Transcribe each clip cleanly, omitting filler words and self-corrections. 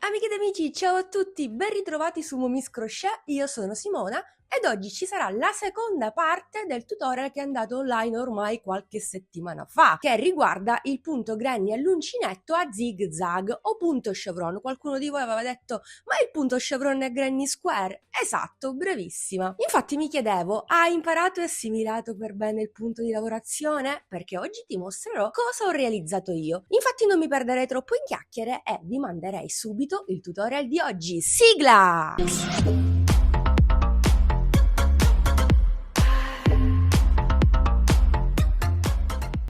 Amiche ed amici, ciao a tutti, ben ritrovati su Momis Crochet, io sono Simona ed oggi ci sarà la seconda parte del tutorial che è andato online ormai qualche settimana fa, che riguarda il punto granny all'uncinetto a zig zag o punto chevron. Qualcuno di voi aveva detto, ma il punto chevron è granny square? Esatto, bravissima. Infatti mi chiedevo, hai imparato e assimilato per bene il punto di lavorazione? Perché oggi ti mostrerò cosa ho realizzato io. Infatti non mi perderei troppo in chiacchiere e vi manderei subito il tutorial di oggi. Sigla!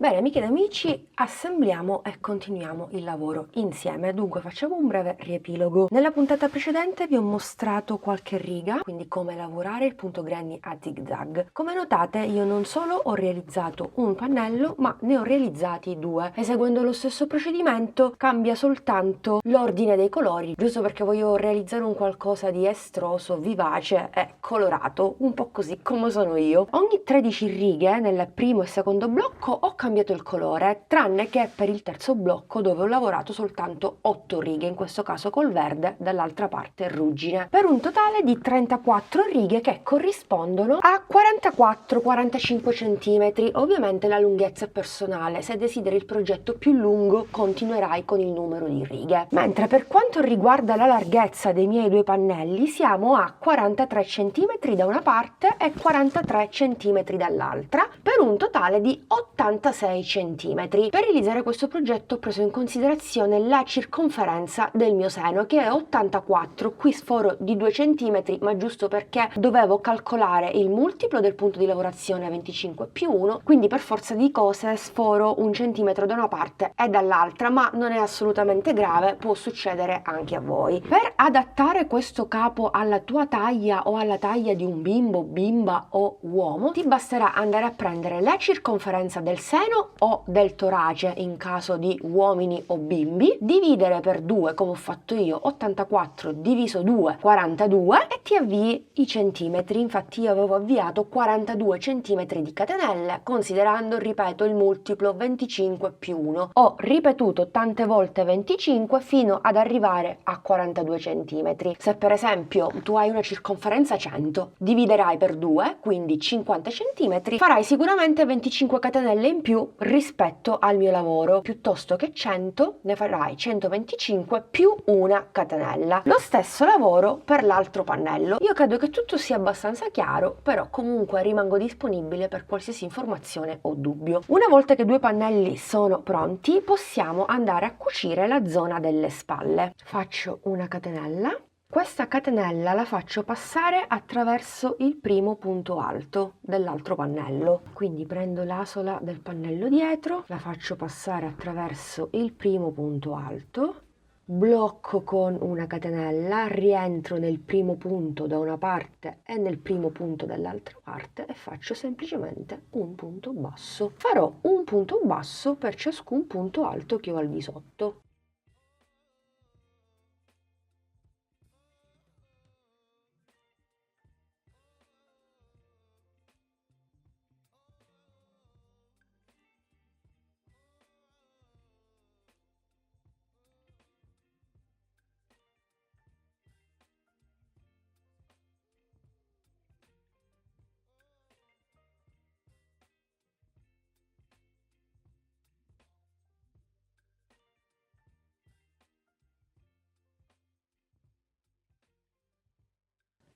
Bene, amiche ed amici, assembliamo e continuiamo il lavoro insieme. Dunque, facciamo un breve riepilogo. Nella puntata precedente vi ho mostrato qualche riga, quindi come lavorare il punto granny a zig zag. Come notate, io non solo ho realizzato un pannello, ma ne ho realizzati due. Eseguendo lo stesso procedimento, cambia soltanto l'ordine dei colori, giusto perché voglio realizzare un qualcosa di estroso, vivace e colorato, un po' così come sono io. Ogni 13 righe nel primo e secondo blocco ho cambiato il colore, tranne che per il terzo blocco dove ho lavorato soltanto 8 righe, in questo caso col verde, dall'altra parte ruggine, per un totale di 34 righe che corrispondono a 44-45 cm. Ovviamente la lunghezza è personale, se desideri il progetto più lungo continuerai con il numero di righe. Mentre per quanto riguarda la larghezza dei miei due pannelli siamo a 43 cm da una parte e 43 cm dall'altra, per un totale di 86 cm. Per realizzare questo progetto ho preso in considerazione la circonferenza del mio seno, che è 84, qui sforo di 2 cm, ma giusto perché dovevo calcolare il multiplo del punto di lavorazione 25 più 1, quindi per forza di cose sforo 1 centimetro da una parte e dall'altra, ma non è assolutamente grave, può succedere anche a voi. Per adattare questo capo alla tua taglia o alla taglia di un bimbo, bimba o uomo, ti basterà andare a prendere la circonferenza del seno o del torace in caso di uomini o bimbi, dividere per 2 come ho fatto io, 84 diviso 2, 42, e ti avvii i centimetri. Infatti io avevo avviato 42 centimetri di catenelle, considerando, ripeto, il multiplo 25 più 1. Ho ripetuto tante volte 25 fino ad arrivare a 42 centimetri. Se per esempio tu hai una circonferenza 100, dividerai per 2, quindi 50 centimetri, farai sicuramente 25 catenelle in più rispetto al mio lavoro. Piuttosto che 100, ne farai 125 più una catenella. Lo stesso lavoro per l'altro pannello. Io credo che tutto sia abbastanza chiaro, però comunque rimango disponibile per qualsiasi informazione o dubbio. Una volta che i due pannelli sono pronti, possiamo andare a cucire la zona delle spalle. Faccio una catenella. Questa catenella la faccio passare attraverso il primo punto alto dell'altro pannello, quindi prendo l'asola del pannello dietro, la faccio passare attraverso il primo punto alto, blocco con una catenella, rientro nel primo punto da una parte e nel primo punto dall'altra parte e faccio semplicemente un punto basso. Farò un punto basso per ciascun punto alto che ho al di sotto.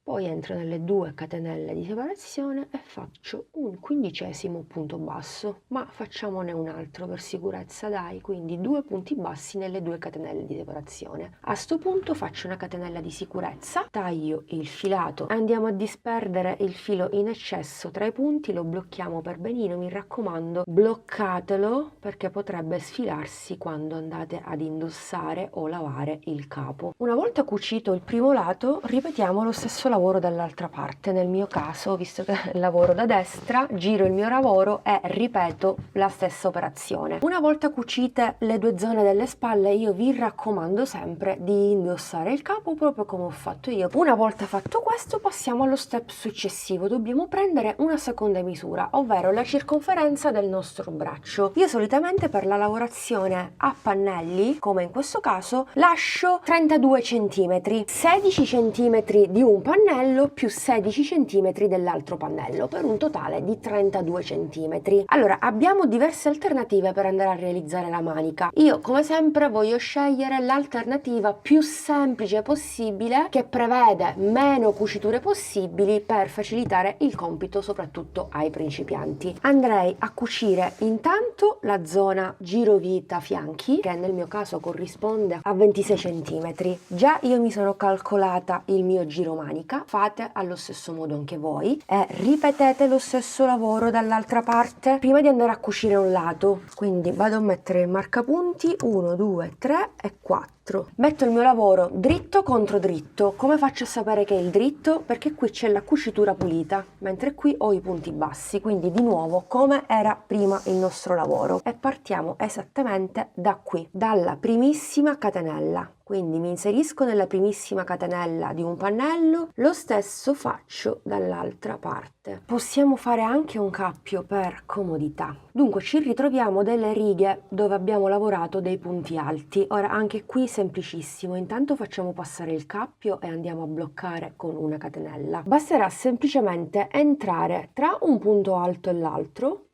Poi entro nelle 2 catenelle di separazione e faccio un quindicesimo punto basso, ma facciamone un altro per sicurezza, dai, quindi 2 punti bassi nelle 2 catenelle di separazione. A sto punto faccio una catenella di sicurezza, taglio il filato, andiamo a disperdere il filo in eccesso tra i punti, lo blocchiamo per benino, mi raccomando, bloccatelo perché potrebbe sfilarsi quando andate ad indossare o lavare il capo. Una volta cucito il primo lato, ripetiamo lo stesso lavoro lavoro dall'altra parte. Nel mio caso, visto che lavoro da destra, giro il mio lavoro e ripeto la stessa operazione. Una volta cucite le due zone delle spalle, io vi raccomando sempre di indossare il capo proprio come ho fatto io. Una volta fatto questo, passiamo allo step successivo. Dobbiamo prendere una seconda misura, ovvero la circonferenza del nostro braccio. Io solitamente per la lavorazione a pannelli, come in questo caso, lascio 32 cm, 16 cm di un pannello più 16 cm dell'altro pannello, per un totale di 32 cm. Allora, abbiamo diverse alternative per andare a realizzare la manica. Io, come sempre, voglio scegliere l'alternativa più semplice possibile, che prevede meno cuciture possibili per facilitare il compito, soprattutto ai principianti. Andrei a cucire intanto la zona girovita fianchi, che nel mio caso corrisponde a 26 cm. Già io mi sono calcolata il mio giro manica, fate allo stesso modo anche voi e ripetete lo stesso lavoro dall'altra parte prima di andare a cucire un lato. Quindi vado a mettere il marcapunti 1, 2, 3 e 4. Metto il mio lavoro dritto contro dritto. Come faccio a sapere che è il dritto? Perché qui c'è la cucitura pulita, mentre qui ho i punti bassi, quindi di nuovo come era prima il nostro lavoro. E partiamo esattamente da qui, dalla primissima catenella. Quindi mi inserisco nella primissima catenella di un pannello, lo stesso faccio dall'altra parte. Possiamo fare anche un cappio per comodità. Dunque ci ritroviamo delle righe dove abbiamo lavorato dei punti alti. Ora anche qui semplicissimo, intanto facciamo passare il cappio e andiamo a bloccare con una catenella. Basterà semplicemente entrare tra un punto alto e l'altro,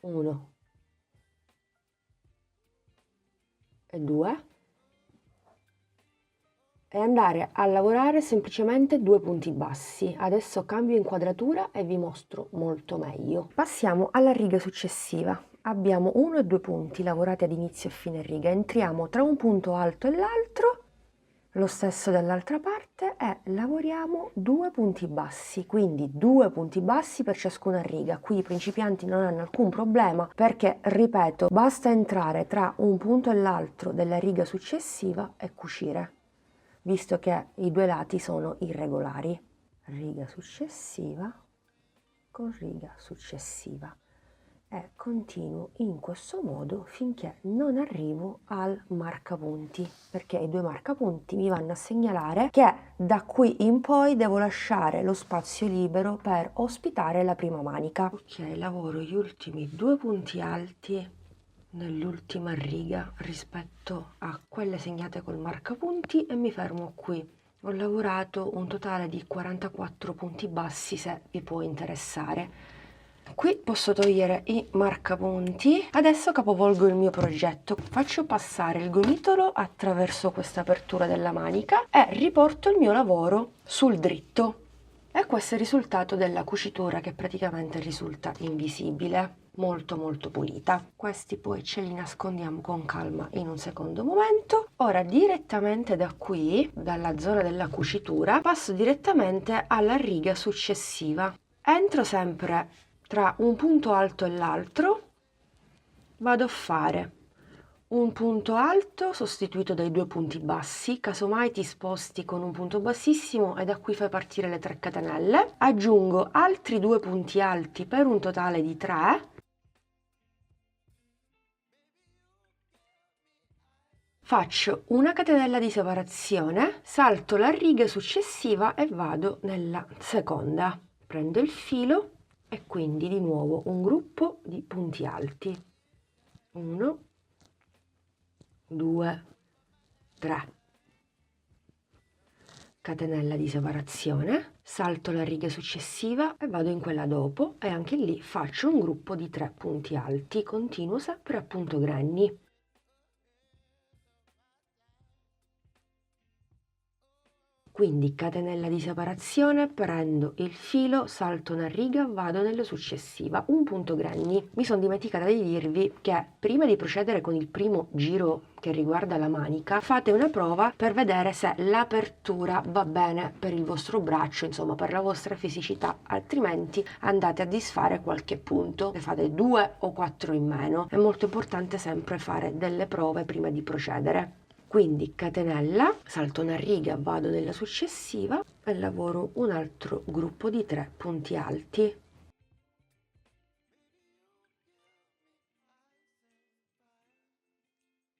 1 e 2, e andare a lavorare semplicemente due punti bassi. Adesso cambio inquadratura e vi mostro molto meglio. Passiamo alla riga successiva. Abbiamo 1 e 2 punti lavorati ad inizio e fine riga. Entriamo tra un punto alto e l'altro, lo stesso dall'altra parte, e lavoriamo due punti bassi, quindi due punti bassi per ciascuna riga. Qui i principianti non hanno alcun problema perché, ripeto, basta entrare tra un punto e l'altro della riga successiva e cucire, visto che i due lati sono irregolari. Riga successiva con riga successiva e continuo in questo modo finché non arrivo al marcapunti, perché i due marcapunti mi vanno a segnalare che da qui in poi devo lasciare lo spazio libero per ospitare la prima manica. Ok, lavoro gli ultimi due punti alti nell'ultima riga rispetto a quelle segnate col marcapunti e mi fermo qui. Ho lavorato un totale di 44 punti bassi, se vi può interessare. Qui posso togliere i marcapunti. Adesso capovolgo il mio progetto. Faccio passare il gomitolo attraverso questa apertura della manica e riporto il mio lavoro sul dritto. E questo è il risultato della cucitura, che praticamente risulta invisibile. Molto pulita. Questi poi ce li nascondiamo con calma in un secondo momento. Ora direttamente da qui, dalla zona della cucitura, passo direttamente alla riga successiva. Entro sempre tra un punto alto e l'altro, vado a fare un punto alto sostituito dai due punti bassi, casomai ti sposti con un punto bassissimo e da qui fai partire le 3 catenelle, aggiungo altri due punti alti per un totale di 3, faccio una catenella di separazione, salto la riga successiva e vado nella seconda, prendo il filo e quindi di nuovo un gruppo di punti alti, 1, 2, 3, catenella di separazione, salto la riga successiva e vado in quella dopo e anche lì faccio un gruppo di 3 punti alti, continuo sempre a punto granny. Quindi catenella di separazione, prendo il filo, salto una riga, vado nella successiva, un punto granny. Mi sono dimenticata di dirvi che prima di procedere con il primo giro che riguarda la manica, fate una prova per vedere se l'apertura va bene per il vostro braccio, insomma per la vostra fisicità, altrimenti andate a disfare qualche punto, ne fate 2 o 4 in meno. È molto importante sempre fare delle prove prima di procedere. Quindi catenella, salto una riga, vado nella successiva e lavoro un altro gruppo di 3 punti alti.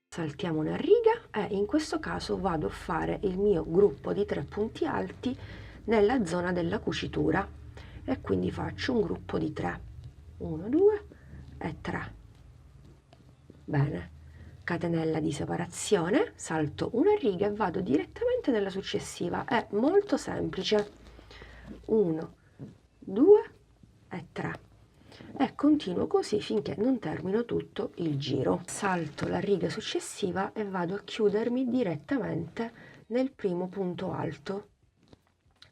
Saltiamo una riga e in questo caso vado a fare il mio gruppo di 3 punti alti nella zona della cucitura e quindi faccio un gruppo di 3, 1, 2 e 3. Bene, catenella di separazione, salto una riga e vado direttamente nella successiva, è molto semplice, 1, 2 e 3 e continuo così finché non termino tutto il giro. Salto la riga successiva e vado a chiudermi direttamente nel primo punto alto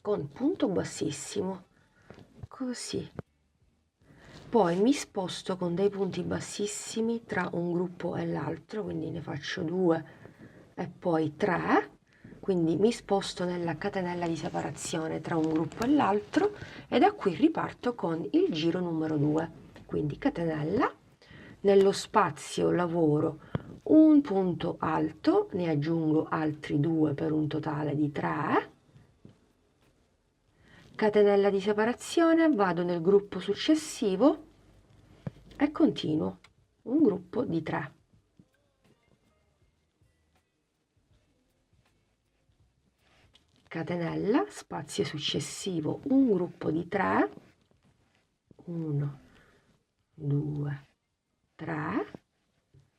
con punto bassissimo, così. Poi mi sposto con dei punti bassissimi tra un gruppo e l'altro, quindi ne faccio 2 e poi 3, quindi mi sposto nella catenella di separazione tra un gruppo e l'altro e da qui riparto con il giro numero 2. Quindi catenella, nello spazio lavoro un punto alto, ne aggiungo altri 2 per un totale di 3, catenella di separazione, vado nel gruppo successivo e continuo un gruppo di 3. Catenella, spazio successivo, un gruppo di 3, 1, 2, 3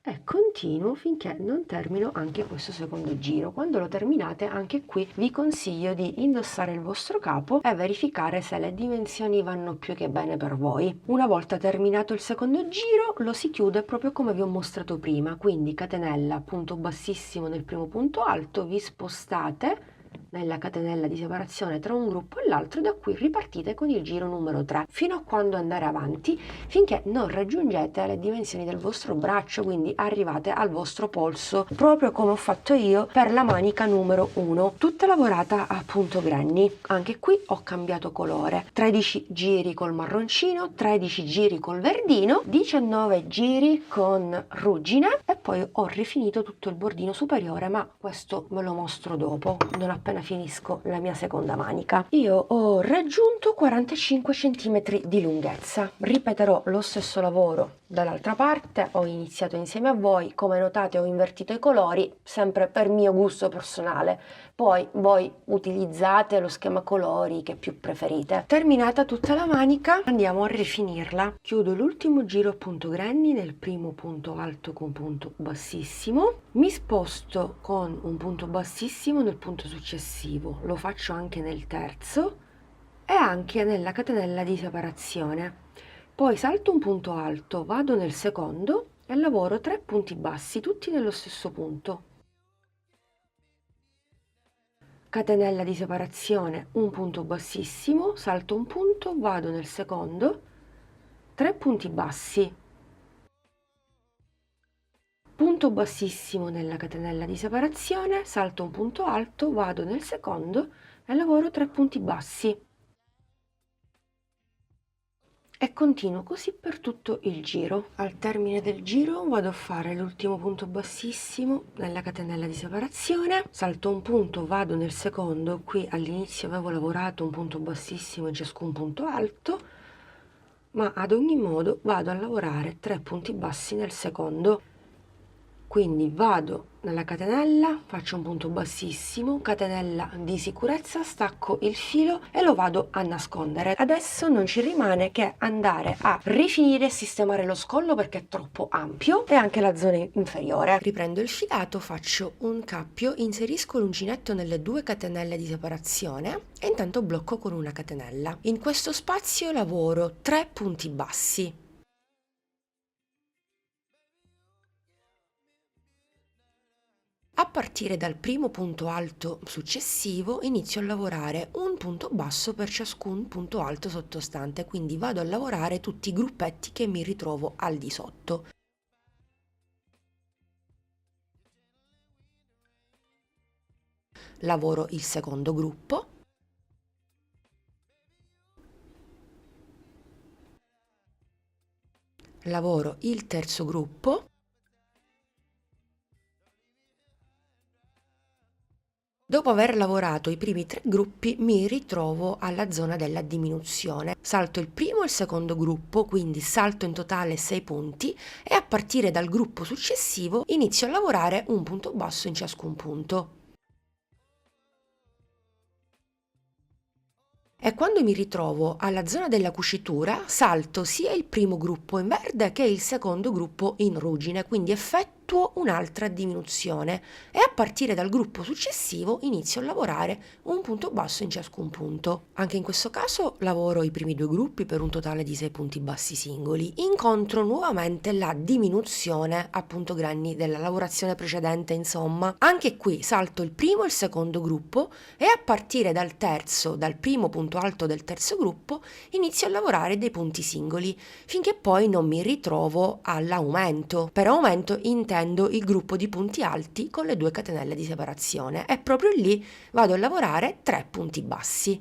e continuo finché non termino anche questo secondo giro. Quando lo terminate, anche qui vi consiglio di indossare il vostro capo e verificare se le dimensioni vanno più che bene per voi. Una volta terminato il secondo giro lo si chiude proprio come vi ho mostrato prima, quindi catenella, punto bassissimo nel primo punto alto, vi spostate nella catenella di separazione tra un gruppo e l'altro e da qui ripartite con il giro numero 3 fino a quando andare avanti finché non raggiungete le dimensioni del vostro braccio, quindi arrivate al vostro polso, proprio come ho fatto io per la manica numero 1, tutta lavorata a punto granny. Anche qui ho cambiato colore, 13 giri col marroncino, 13 giri col verdino, 19 giri con ruggine e poi ho rifinito tutto il bordino superiore, ma questo ve lo mostro dopo, non appena finisco la mia seconda manica. Io ho raggiunto 45 cm di lunghezza, ripeterò lo stesso lavoro dall'altra parte, ho iniziato insieme a voi, come notate ho invertito i colori, sempre per mio gusto personale, poi voi utilizzate lo schema colori che più preferite. Terminata tutta la manica andiamo a rifinirla, chiudo l'ultimo giro a punto granny nel primo punto alto con punto bassissimo, mi sposto con un punto bassissimo nel punto successivo, lo faccio anche nel terzo e anche nella catenella di separazione. Poi salto un punto alto, vado nel secondo e lavoro 3 punti bassi, tutti nello stesso punto. Catenella di separazione, un punto bassissimo, salto un punto, vado nel secondo, 3 punti bassi. Punto bassissimo nella catenella di separazione, salto un punto alto, vado nel secondo e lavoro 3 punti bassi. E continuo così per tutto il giro. Al termine del giro vado a fare l'ultimo punto bassissimo nella catenella di separazione, salto un punto, vado nel secondo, qui all'inizio avevo lavorato un punto bassissimo in ciascun punto alto, ma ad ogni modo vado a lavorare 3 punti bassi nel secondo. Quindi vado nella catenella, faccio un punto bassissimo, catenella di sicurezza, stacco il filo e lo vado a nascondere. Adesso non ci rimane che andare a rifinire e sistemare lo scollo perché è troppo ampio e anche la zona inferiore. Riprendo il filato, faccio un cappio, inserisco l'uncinetto nelle 2 catenelle di separazione e intanto blocco con una catenella. In questo spazio lavoro 3 punti bassi. A partire dal primo punto alto successivo inizio a lavorare un punto basso per ciascun punto alto sottostante, quindi vado a lavorare tutti i gruppetti che mi ritrovo al di sotto. Lavoro il secondo gruppo. Lavoro il terzo gruppo. Dopo aver lavorato i primi 3 gruppi mi ritrovo alla zona della diminuzione. Salto il primo e il secondo gruppo, quindi salto in totale 6 punti e a partire dal gruppo successivo inizio a lavorare un punto basso in ciascun punto. E quando mi ritrovo alla zona della cucitura salto sia il primo gruppo in verde che il secondo gruppo in ruggine, quindi effettuo un'altra diminuzione e a partire dal gruppo successivo inizio a lavorare un punto basso in ciascun punto. Anche in questo caso lavoro i primi 2 gruppi per un totale di 6 punti bassi singoli. Incontro nuovamente la diminuzione a punto grandi della lavorazione precedente, insomma. Anche qui salto il primo e il secondo gruppo e a partire dal primo punto alto del terzo gruppo inizio a lavorare dei punti singoli finché poi non mi ritrovo all'aumento. Per aumento intendo il gruppo di punti alti con le 2 catenelle di separazione e proprio lì vado a lavorare 3 punti bassi.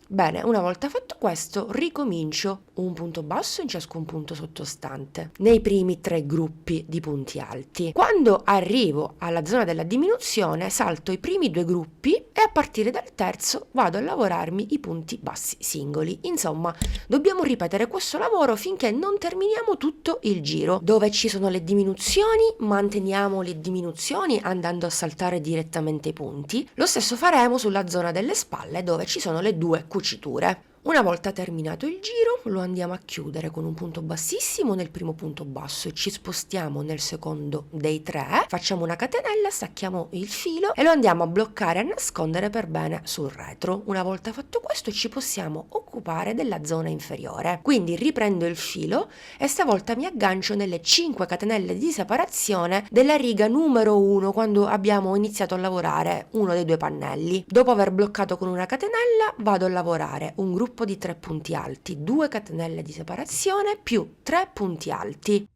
Bene, una volta fatto questo, ricomincio un punto basso in ciascun punto sottostante, nei primi 3 gruppi di punti alti. Quando arrivo alla zona della diminuzione, salto i primi 2 gruppi e a partire dal terzo vado a lavorarmi i punti bassi singoli. Insomma, dobbiamo ripetere questo lavoro finché non terminiamo tutto il giro. Dove ci sono le diminuzioni, manteniamo le diminuzioni andando a saltare direttamente i punti. Lo stesso faremo sulla zona delle spalle dove ci sono le 2 cuciture. Una volta terminato il giro lo andiamo a chiudere con un punto bassissimo nel primo punto basso e ci spostiamo nel secondo dei 3, facciamo una catenella, stacchiamo il filo e lo andiamo a bloccare e a nascondere per bene sul retro. Una volta fatto questo ci possiamo occupare della zona inferiore, quindi riprendo il filo e stavolta mi aggancio nelle 5 catenelle di separazione della riga numero 1 quando abbiamo iniziato a lavorare uno dei 2 pannelli. Dopo aver bloccato con una catenella vado a lavorare un gruppo di 3 punti alti, 2 catenelle di separazione più 3 punti alti.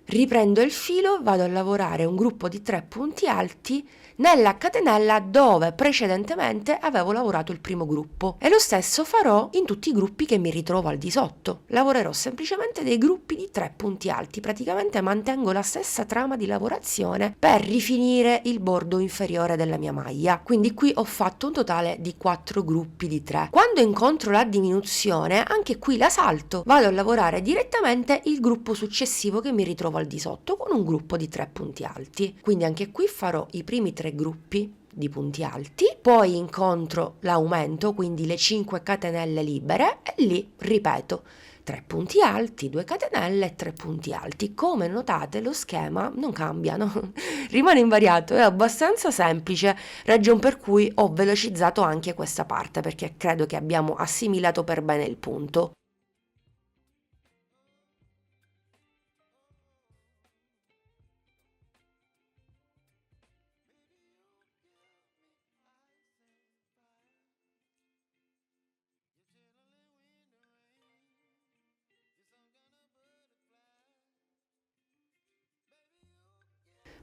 Riprendo il filo, vado a lavorare un gruppo di 3 punti alti nella catenella dove precedentemente avevo lavorato il primo gruppo e lo stesso farò in tutti i gruppi che mi ritrovo al di sotto. Lavorerò semplicemente dei gruppi di 3 punti alti, praticamente mantengo la stessa trama di lavorazione per rifinire il bordo inferiore della mia maglia. Quindi qui ho fatto un totale di 4 gruppi di 3. Quando incontro la diminuzione, anche qui la salto, vado a lavorare direttamente il gruppo successivo che mi ritrovo al di sotto con un gruppo di 3 punti alti. Quindi anche qui farò i primi 3 gruppi di punti alti, poi incontro l'aumento, quindi le 5 catenelle libere e lì ripeto 3 punti alti, 2 catenelle e 3 punti alti. Come notate lo schema non cambia, no? Rimane invariato, è abbastanza semplice, ragion per cui ho velocizzato anche questa parte perché credo che abbiamo assimilato per bene il punto.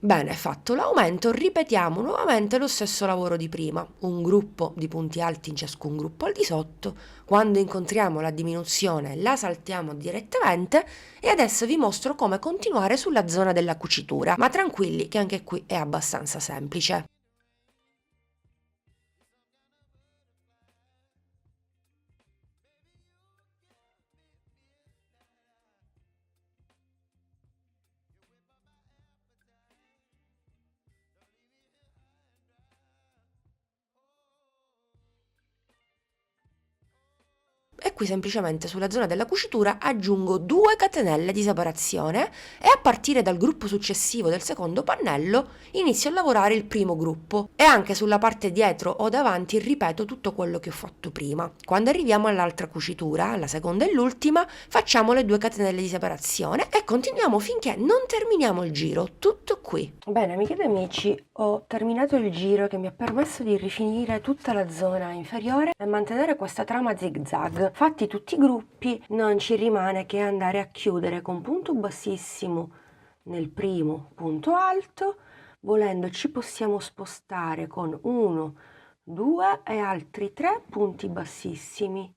Bene, fatto l'aumento, ripetiamo nuovamente lo stesso lavoro di prima, un gruppo di punti alti in ciascun gruppo al di sotto, quando incontriamo la diminuzione la saltiamo direttamente e adesso vi mostro come continuare sulla zona della cucitura, ma tranquilli che anche qui è abbastanza semplice. E qui semplicemente sulla zona della cucitura aggiungo 2 catenelle di separazione e a partire dal gruppo successivo del secondo pannello inizio a lavorare il primo gruppo e anche sulla parte dietro o davanti ripeto tutto quello che ho fatto prima. Quando arriviamo all'altra cucitura, la seconda e l'ultima, facciamo le 2 catenelle di separazione e continuiamo finché non terminiamo il giro, tutto qui. Bene amiche ed amici, ho terminato il giro che mi ha permesso di rifinire tutta la zona inferiore e mantenere questa trama zig zag. Fatti tutti i gruppi, non ci rimane che andare a chiudere con punto bassissimo nel primo punto alto, volendo ci possiamo spostare con 1, 2 e altri 3 punti bassissimi.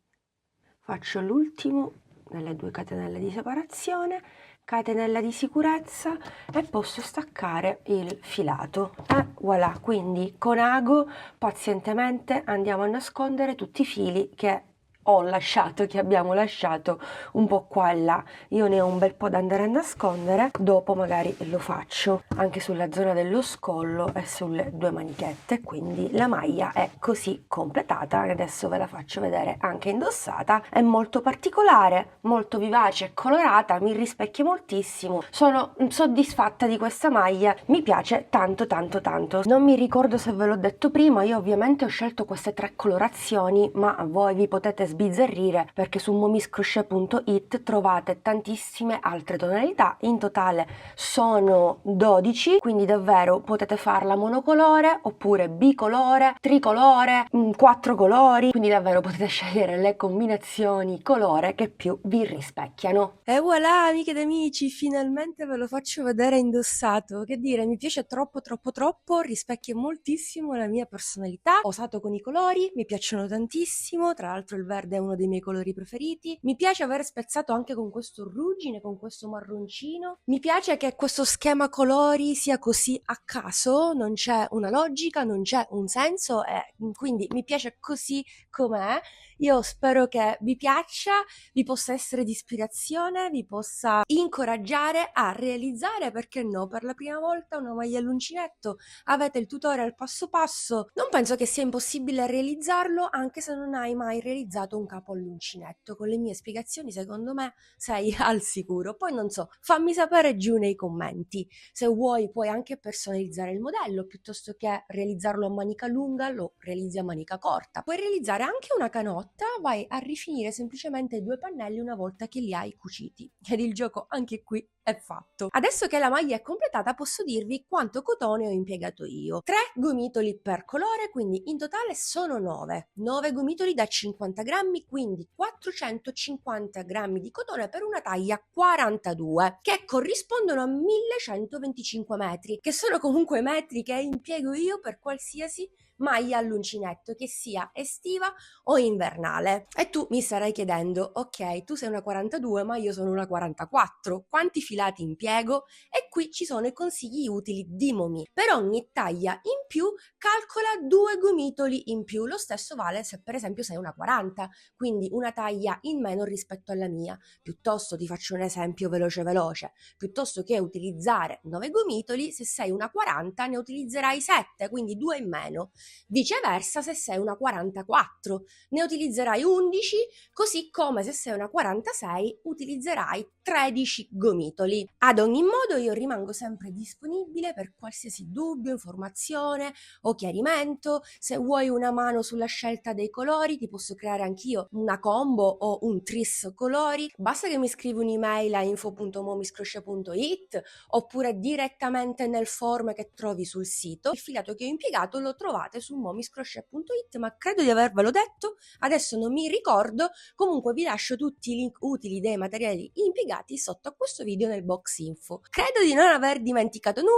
Faccio l'ultimo nelle 2 catenelle di separazione catenella di sicurezza e posso staccare il filato e voilà, quindi con ago pazientemente andiamo a nascondere tutti i fili che abbiamo lasciato un po' qua e là. Io ne ho un bel po' da andare a nascondere, dopo magari lo faccio anche sulla zona dello scollo e sulle due manichette, quindi la maglia è così completata. Adesso ve la faccio vedere anche indossata, è molto particolare, molto vivace e colorata, mi rispecchia moltissimo, sono soddisfatta di questa maglia, mi piace tanto tanto tanto. Non mi ricordo se ve l'ho detto prima, io ovviamente ho scelto queste 3 colorazioni, ma voi vi potete sbizzarrire perché su momiscrochet.it trovate tantissime altre tonalità, in totale sono 12, quindi davvero potete farla monocolore oppure bicolore, tricolore, 4 colori, quindi davvero potete scegliere le combinazioni colore che più vi rispecchiano. E voilà, amiche ed amici, finalmente ve lo faccio vedere indossato. Che dire, mi piace troppo troppo troppo, rispecchia moltissimo la mia personalità, ho osato con i colori, mi piacciono tantissimo, tra l'altro il verde è uno dei miei colori preferiti. Mi piace aver spezzato anche con questo ruggine, con questo marroncino. Mi piace che questo schema colori sia così a caso, non c'è una logica, non c'è un senso e quindi mi piace così com'è. Io spero che vi piaccia, vi possa essere di ispirazione, vi possa incoraggiare a realizzare, perché no, per la prima volta una maglia all'uncinetto, avete il tutorial passo passo. Non penso che sia impossibile realizzarlo, anche se non hai mai realizzato un capo all'uncinetto. Con le mie spiegazioni, secondo me, sei al sicuro. Poi non so, fammi sapere giù nei commenti. Se vuoi puoi anche personalizzare il modello, piuttosto che realizzarlo a manica lunga, lo realizzi a manica corta. Puoi realizzare anche una canotta, vai a rifinire semplicemente i 2 pannelli una volta che li hai cuciti. Ed il gioco anche qui è fatto. Adesso che la maglia è completata posso dirvi quanto cotone ho impiegato io. 3 gomitoli per colore, quindi in totale sono 9 gomitoli da 50 grammi, quindi 450 grammi di cotone per una taglia 42, che corrispondono a 1125 metri, che sono comunque metri che impiego io per qualsiasi maglia all'uncinetto, che sia estiva o invernale. E tu mi starai chiedendo, ok, tu sei una 42 ma io sono una 44, quanti filati impiego? E qui ci sono i consigli utili di Momi. Per ogni taglia in più calcola 2 gomitoli in più, lo stesso vale se per esempio sei una 40, quindi una taglia in meno rispetto alla mia. Piuttosto, ti faccio un esempio veloce veloce, piuttosto che utilizzare 9 gomitoli, se sei una 40 ne utilizzerai 7, quindi 2 in meno. Viceversa, se sei una 44 ne utilizzerai 11, così come se sei una 46 utilizzerai 13 gomitoli. Ad ogni modo io rimango sempre disponibile per qualsiasi dubbio, informazione o chiarimento. Se vuoi una mano sulla scelta dei colori, ti posso creare anch'io una combo o un tris colori. Basta che mi scrivi un'email a info.momiscrochet.it oppure direttamente nel form che trovi sul sito. Il filato che ho impiegato lo trovate su momiscrochet.it, ma credo di avervelo detto, adesso non mi ricordo. Comunque vi lascio tutti i link utili dei materiali impiegati sotto a questo video nel box info. Credo di non aver dimenticato nulla.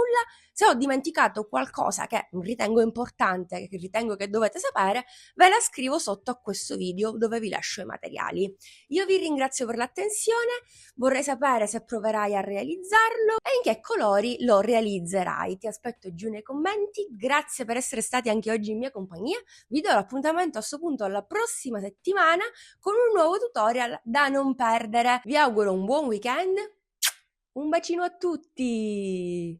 Se ho dimenticato qualcosa che ritengo importante, che ritengo che dovete sapere, ve la scrivo sotto a questo video dove vi lascio i materiali. Io vi ringrazio per l'attenzione, vorrei sapere se proverai a realizzarlo e in che colori lo realizzerai. Ti aspetto giù nei commenti, grazie per essere stati anche oggi in mia compagnia, vi do l'appuntamento a questo punto alla prossima settimana con un nuovo tutorial da non perdere. Vi auguro un buon weekend, un bacino a tutti!